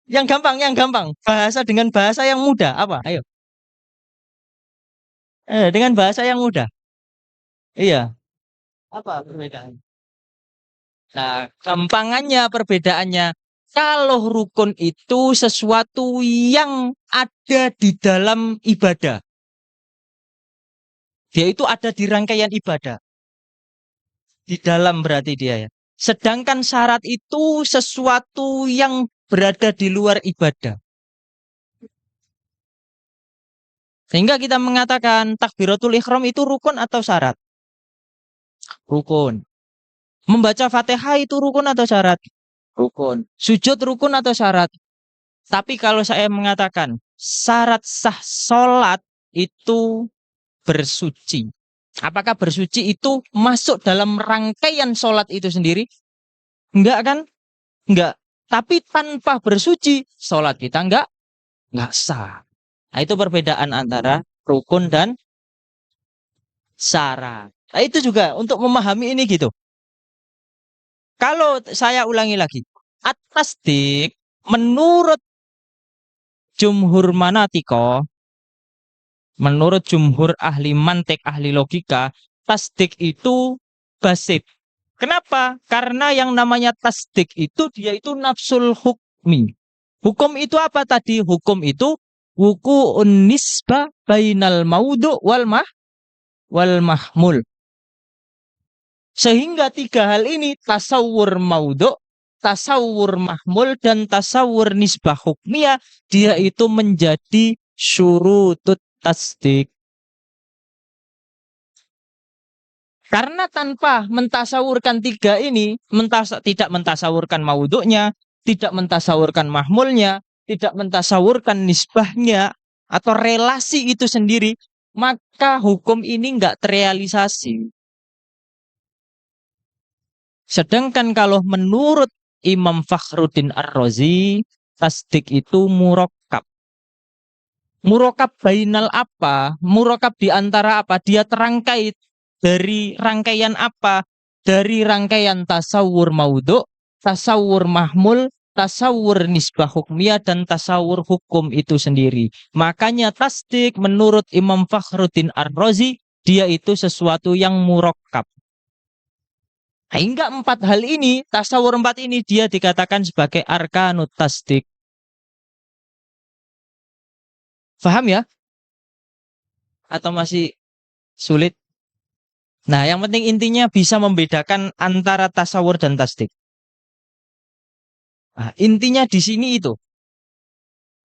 Yang gampang, yang gampang. Bahasa dengan bahasa yang mudah. Apa? Ayo. Dengan bahasa yang mudah. Iya. Apa perbedaan? Nah, gampangannya perbedaannya. Kalau rukun itu sesuatu yang ada di dalam ibadah. Dia itu ada di rangkaian ibadah. Di dalam berarti dia ya. Sedangkan syarat itu sesuatu yang berada di luar ibadah. Sehingga kita mengatakan takbiratul ihram itu rukun atau syarat? Rukun. Membaca Fatihah itu rukun atau syarat? Rukun. Sujud rukun atau syarat? Tapi kalau saya mengatakan syarat sah sholat itu bersuci. Apakah bersuci itu masuk dalam rangkaian sholat itu sendiri? Enggak kan? Enggak. Tapi tanpa bersuci, sholat kita enggak sah. Nah, itu perbedaan antara rukun dan syarat. Nah, itu juga untuk memahami ini gitu. Kalau saya ulangi lagi, at-tasdik menurut jumhur manatiko, menurut jumhur ahli mantik, ahli logika, tasdik itu basit. Kenapa? Karena yang namanya tasdik itu dia itu nafsul hukmi. Hukum itu apa tadi? Hukum itu wuku'un nisbah bainal maudu wal mahmul. Sehingga tiga hal ini tasawur maudu, tasawur mahmul dan tasawur nisbah hukmiyah dia itu menjadi syurutut tasdik. Karena tanpa mentasawurkan tiga ini, tidak mentasawurkan maudhu'nya, tidak mentasawurkan mahmulnya, tidak mentasawurkan nisbahnya, atau relasi itu sendiri, maka hukum ini nggak terrealisasi. Sedangkan kalau menurut Imam Fakhruddin Ar-Razi, tasdik itu murakkab. Murakkab bainal apa? Murakkab di antara apa? Dia terangkai dari rangkaian apa? Dari rangkaian tasawur maudhu, tasawur mahmul, tasawur nisbah hukmiyah, dan tasawur hukum itu sendiri. Makanya tasdik menurut Imam Fakhruddin Ar-Razi, dia itu sesuatu yang murakkab. Hingga empat hal ini, tasawur empat ini dia dikatakan sebagai arkanut tasdik. Faham ya? Atau masih sulit? Nah, yang penting intinya bisa membedakan antara tasawur dan tasdik. Nah, intinya di sini itu.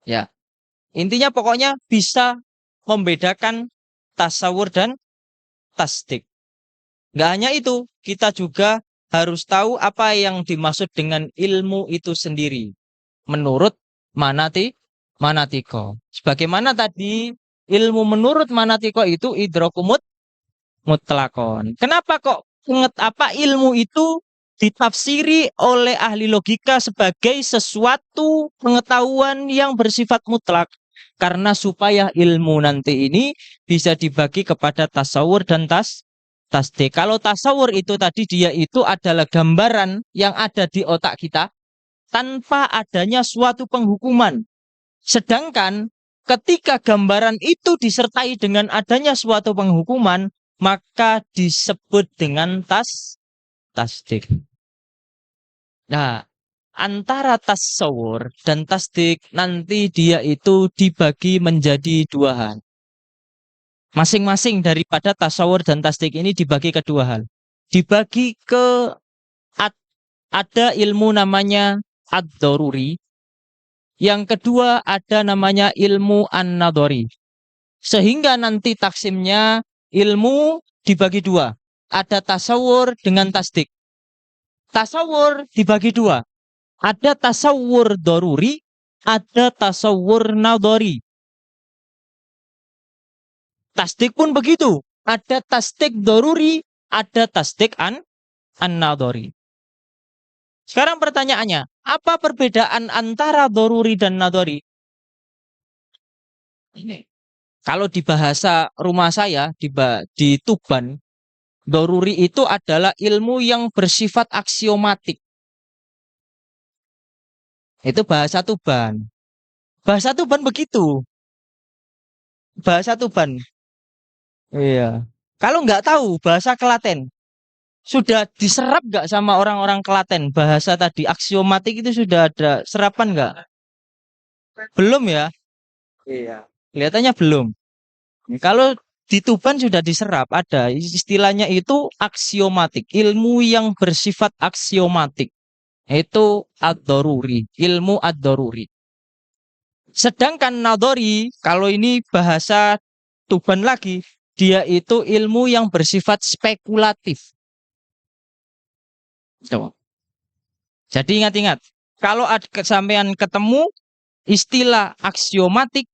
Ya, intinya pokoknya bisa membedakan tasawur dan tasdik. Nggak hanya itu, kita juga harus tahu apa yang dimaksud dengan ilmu itu sendiri. Menurut manatiko. Sebagaimana tadi ilmu menurut manatiko itu idrokumut mutlakon. Kenapa kok ilmu itu ditafsiri oleh ahli logika sebagai sesuatu pengetahuan yang bersifat mutlak? Karena supaya ilmu nanti ini bisa dibagi kepada tasawur dan tasdik. Kalau tasawur itu tadi dia itu adalah gambaran yang ada di otak kita tanpa adanya suatu penghukuman. Sedangkan ketika gambaran itu disertai dengan adanya suatu penghukuman, maka disebut dengan tasdik. Nah, antara tasawur dan tasdik nanti dia itu dibagi menjadi dua hal. Masing-masing daripada tasawur dan tasdik ini dibagi ke dua hal. Dibagi ke ada ilmu namanya ad-daruri. Yang kedua ada namanya ilmu an-nadhari. Sehingga nanti taksimnya ilmu dibagi dua. Ada tasawur dengan tasdik. Tasawur dibagi dua. Ada tasawur daruri, ada tasawur nadhari. Tasdik pun begitu. Ada tasdik daruri, ada tasdik an-nadhari. Sekarang pertanyaannya, apa perbedaan antara daruri dan nadhari? Ini. Kalau di bahasa rumah saya, di Tuban, daruri itu adalah ilmu yang bersifat aksiomatik. Itu bahasa Tuban. Bahasa Tuban begitu. Bahasa Tuban. Iya. Kalau nggak tahu bahasa Klaten, sudah diserap nggak sama orang-orang Klaten? Bahasa tadi aksiomatik itu sudah ada serapan nggak? Belum ya? Iya. Kelihatannya belum. Kalau di Tuban sudah diserap, ada istilahnya itu aksiomatik, ilmu yang bersifat aksiomatik. Itu ad-daruri, ilmu ad-daruri. Sedangkan nadori, kalau ini bahasa Tuban lagi, dia itu ilmu yang bersifat spekulatif. Coba. Jadi ingat-ingat, kalau ada kesampaian ketemu istilah aksiomatik,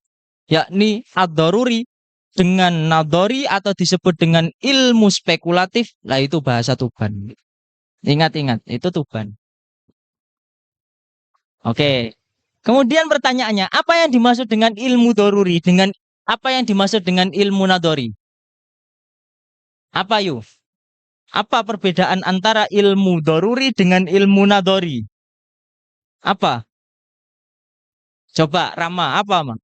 yakni ad-daruri, dengan nadori atau disebut dengan ilmu spekulatif, lah itu bahasa Tuban. Ingat-ingat, itu Tuban. Oke. Kemudian pertanyaannya, apa yang dimaksud dengan ilmu doruri? Dengan apa yang dimaksud dengan ilmu nadori? Apa yuk? Apa perbedaan antara ilmu doruri dengan ilmu nadori? Apa? Coba Rama, apa Mak?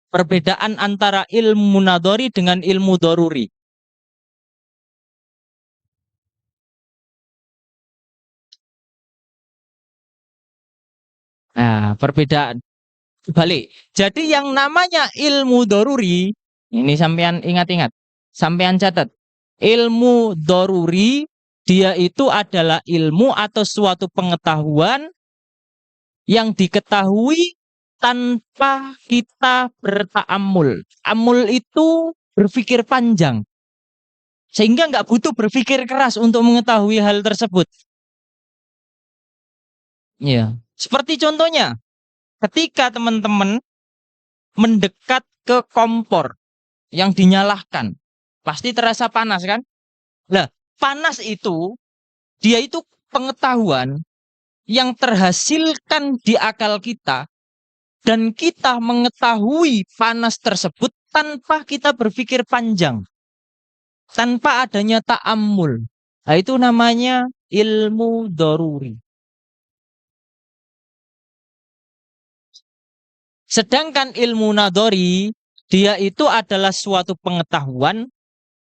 Perbedaan antara ilmu nadori dengan ilmu doruri. Nah, perbedaan. Balik. Jadi yang namanya ilmu doruri, ini sampean ingat-ingat, sampean catat. Ilmu doruri, dia itu adalah ilmu atau suatu pengetahuan yang diketahui tanpa kita berta'amul. Amul itu berpikir panjang. Sehingga nggak butuh berpikir keras untuk mengetahui hal tersebut. Ya. Seperti contohnya, ketika teman-teman mendekat ke kompor yang dinyalakan, pasti terasa panas kan? Nah, panas itu, dia itu pengetahuan yang terhasilkan di akal kita, dan kita mengetahui panas tersebut tanpa kita berpikir panjang, tanpa adanya ta'ammul. Nah, itu namanya ilmu doruri. Sedangkan ilmu nadori, dia itu adalah suatu pengetahuan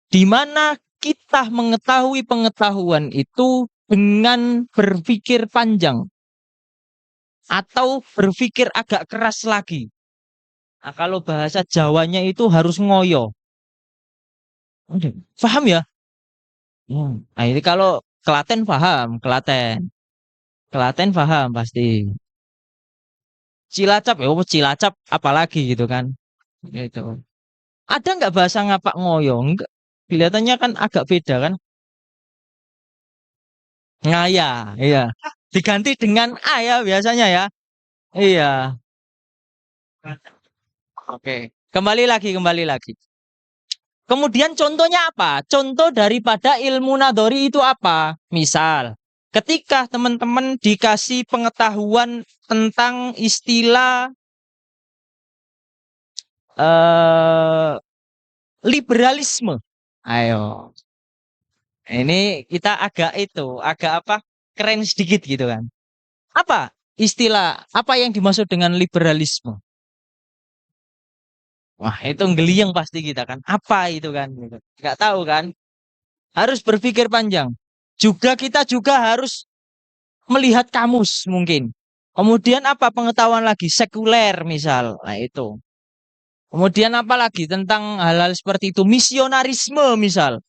di mana kita mengetahui pengetahuan itu dengan berpikir panjang atau berpikir agak keras lagi. Nah, kalau bahasa Jawanya itu harus ngoyo. Paham ya? Nah, ini kalau Klaten paham, Klaten. Klaten paham pasti. Cilacap ya, Cilacap apalagi gitu kan. Gitu. Ada nggak bahasa ngapak ngoyo? Enggak. Kelihatannya kan agak beda kan. Ngaya, iya. Diganti dengan A ya biasanya ya. Iya. Oke. Kembali lagi, kembali lagi. Kemudian contohnya apa? Contoh daripada ilmu nadori itu apa? Misal, ketika teman-teman dikasih pengetahuan tentang istilah liberalisme. Ayo. Ini kita agak itu, agak apa? Keren sedikit gitu kan. Apa istilah, apa yang dimaksud dengan liberalisme? Wah, itu ngeliyeng pasti kita kan. Apa itu kan? Gitu. Nggak tahu kan? Harus berpikir panjang. Juga kita juga harus melihat kamus mungkin. Kemudian apa pengetahuan lagi? Sekuler misal. Nah itu. Kemudian apa lagi tentang hal-hal seperti itu? Misionarisme misal.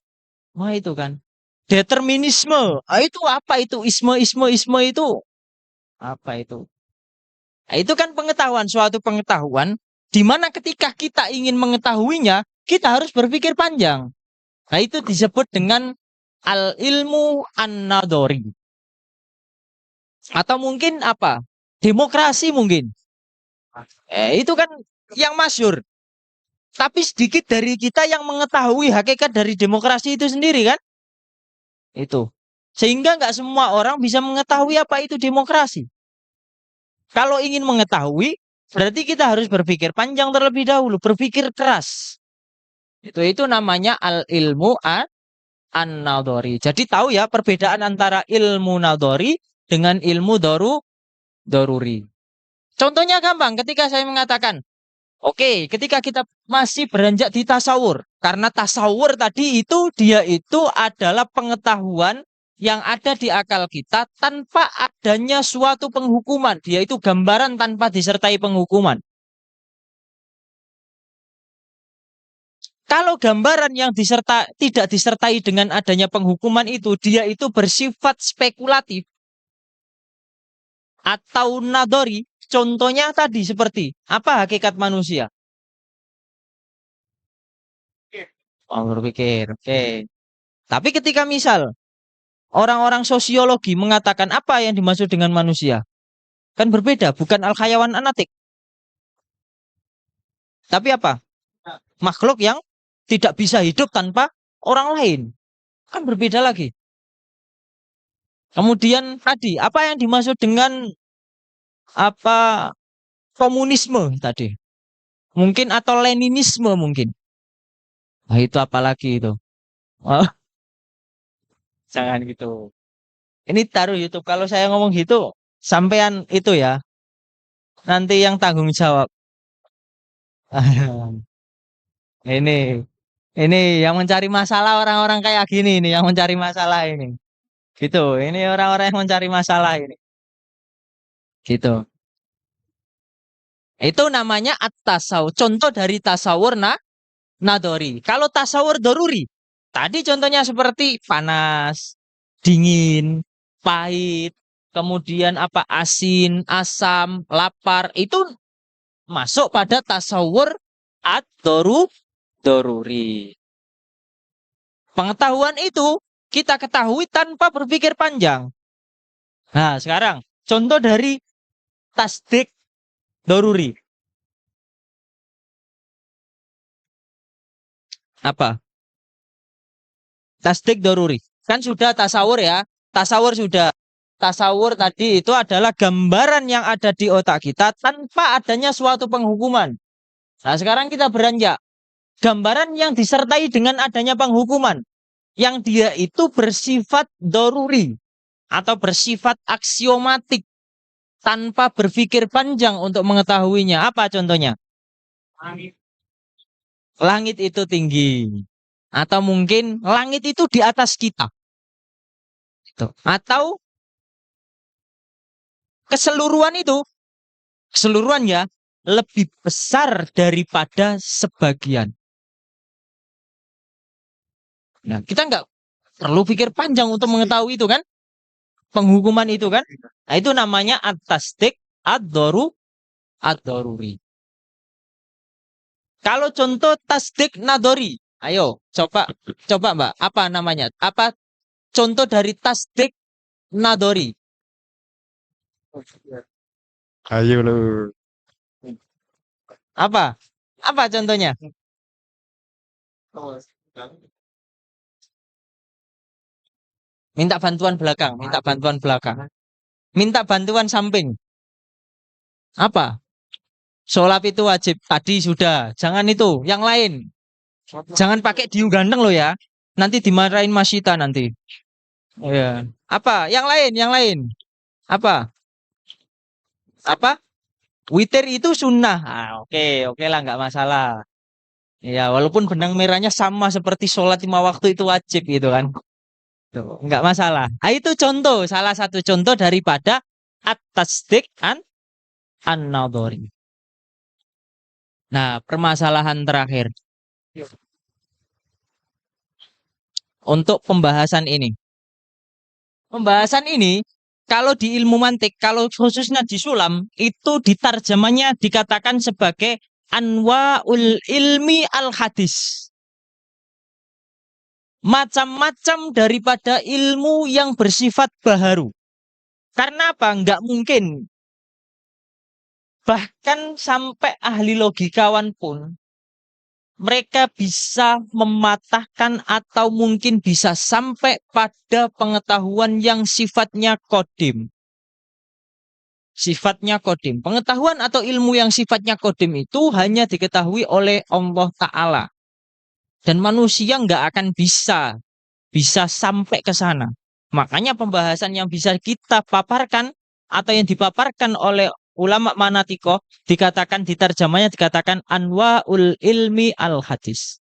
Wah itu kan. Determinisme. Ah, itu apa itu? Isme itu. Apa itu? Nah, itu kan pengetahuan, suatu pengetahuan di mana ketika kita ingin mengetahuinya, kita harus berpikir panjang. Nah, itu disebut dengan al-ilmu an-nadori. Atau mungkin apa? Demokrasi mungkin. Itu kan yang masyhur. Tapi sedikit dari kita yang mengetahui hakikat dari demokrasi itu sendiri kan? Itu. Sehingga nggak semua orang bisa mengetahui apa itu demokrasi. Kalau ingin mengetahui, berarti kita harus berpikir panjang terlebih dahulu, berpikir keras. Itu namanya al-ilmu an-nadori. Jadi tahu ya perbedaan antara ilmu nadori dengan ilmu doruri. Contohnya gampang ketika saya mengatakan, oke, ketika kita masih beranjak di tasawur, karena tasawur tadi itu dia itu adalah pengetahuan yang ada di akal kita tanpa adanya suatu penghukuman. Dia itu gambaran tanpa disertai penghukuman. Kalau gambaran yang tidak disertai dengan adanya penghukuman itu, dia itu bersifat spekulatif atau nadori. Contohnya tadi seperti apa hakikat manusia? Oh, berpikir, oke. Tapi ketika misal orang-orang sosiologi mengatakan apa yang dimaksud dengan manusia, kan berbeda, bukan al-hayawan anatik. Tapi apa? Makhluk yang tidak bisa hidup tanpa orang lain. Kan berbeda lagi. Kemudian tadi, apa yang dimaksud dengan apa komunisme tadi? Mungkin atau Leninisme mungkin. Nah, itu apalagi itu. Oh, jangan gitu. Ini taruh YouTube. Kalau saya ngomong gitu, sampean itu ya, nanti yang tanggung jawab. Ini, ini yang mencari masalah orang-orang kayak gini ini, yang mencari masalah ini. Gitu. Ini orang-orang yang mencari masalah ini. Gitu. Itu namanya at-tasawur. Contoh dari tasawur nadori. Kalau tasawur doruri, tadi contohnya seperti panas, dingin, pahit, kemudian apa asin, asam, lapar, itu masuk pada tasawur doruri. Pengetahuan itu kita ketahui tanpa berpikir panjang. Nah, sekarang contoh dari tasdik doruri. Apa? Tasdik doruri. Kan sudah tasawur ya. Tasawur sudah. Tasawur tadi itu adalah gambaran yang ada di otak kita tanpa adanya suatu penghukuman. Nah, sekarang kita beranjak. Gambaran yang disertai dengan adanya penghukuman. Yang dia itu bersifat doruri. Atau bersifat aksiomatik. Tanpa berpikir panjang untuk mengetahuinya. Apa contohnya? Langit itu tinggi. Atau mungkin langit itu di atas kita. Atau keseluruhannya lebih besar daripada sebagian. Nah, kita nggak perlu pikir panjang untuk mengetahui itu kan, penghukuman itu kan. Nah, itu namanya at-tasdik ad-doruri. Kalau contoh tasdik nadori, ayo coba Mbak, apa namanya? Apa contoh dari tasdik nadori? Ayo lu. Apa? Apa contohnya? Minta bantuan belakang, minta bantuan samping. Apa? Sholat itu wajib. Tadi sudah. Jangan itu. Yang lain. Jangan pakai diu ganteng loh ya. Nanti dimarahin Mas Sita nanti. Ya. Apa? Yang lain. Apa? Apa? Witir itu sunnah. Oke lah, nggak masalah. Ya, walaupun benang merahnya sama seperti sholat 5 waktu itu wajib gitu kan. Tuh, nggak masalah. Nah, itu contoh, salah satu contoh daripada at-tasdik an-nadhari. Nah, permasalahan terakhir untuk pembahasan ini. Pembahasan ini, kalau di ilmu mantik, kalau khususnya di sulam, itu ditarjamannya dikatakan sebagai anwa'ul ilmi al-hadis. Macam-macam daripada ilmu yang bersifat baharu. Karena apa? Nggak mungkin. Bahkan sampai ahli logikawan pun, mereka bisa mematahkan atau mungkin bisa sampai pada pengetahuan yang sifatnya kodim. Sifatnya kodim. Pengetahuan atau ilmu yang sifatnya kodim itu hanya diketahui oleh Allah Ta'ala. Dan manusia nggak akan bisa sampai ke sana. Makanya pembahasan yang bisa kita paparkan atau yang dipaparkan oleh ulama manatiko dikatakan diterjemahnya dikatakan anwaul ilmi al hadis.